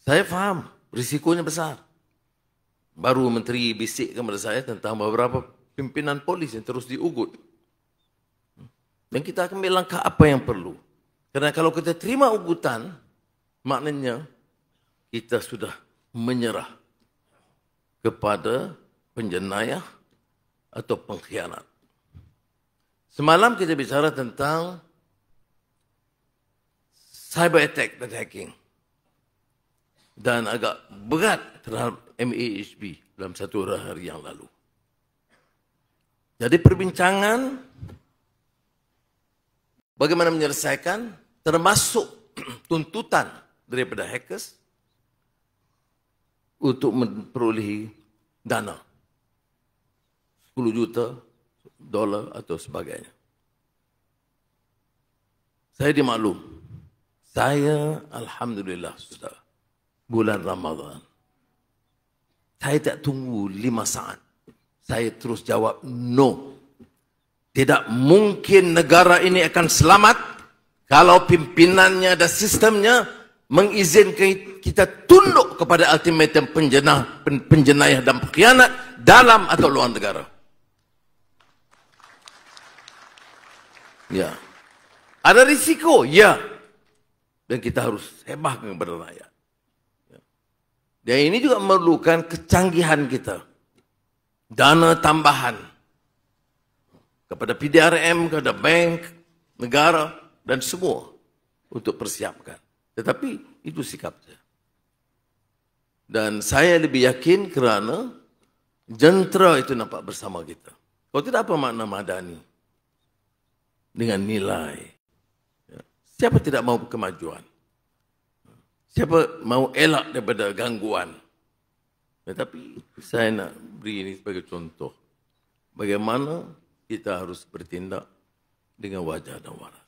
Saya faham risikonya besar. Baru menteri bisikkan kepada saya tentang beberapa pimpinan polis yang terus diugut. Dan kita akan ambil langkah apa yang perlu. Kerana kalau kita terima ugutan, maknanya kita sudah menyerah kepada penjenayah atau pengkhianat. Semalam kita bicara tentang cyber attack dan hacking. Dan agak berat terhadap MAHB dalam satu hari yang lalu. Jadi perbincangan bagaimana menyelesaikan termasuk tuntutan daripada hackers untuk memperolehi dana 10 juta dolar atau sebagainya. Saya dimaklum. Saya alhamdulillah sudah bulan Ramadan. Saya tak tunggu 5 saat. Saya terus jawab no. Tidak mungkin negara ini akan selamat kalau pimpinannya dan sistemnya mengizinkan kita tunduk kepada ultimatum penjenayah dan pengkhianat dalam atau luar negara. Ya. Ada risiko? Ya. Dan kita harus hebahkan kepada rakyat. Ya. Dan ini juga memerlukan kecanggihan kita. Dana tambahan. Kepada PDRM, kepada bank, negara, dan semua. Untuk persiapkan. Tetapi itu sikap saya. Dan saya lebih yakin kerana jentera itu nampak bersama kita. Kalau tidak apa makna madani? Dengan nilai. Siapa tidak mau kemajuan? Siapa mau elak daripada gangguan? Tetapi saya nak beri ini sebagai contoh. Bagaimana kita harus bertindak dengan wajah dan waras.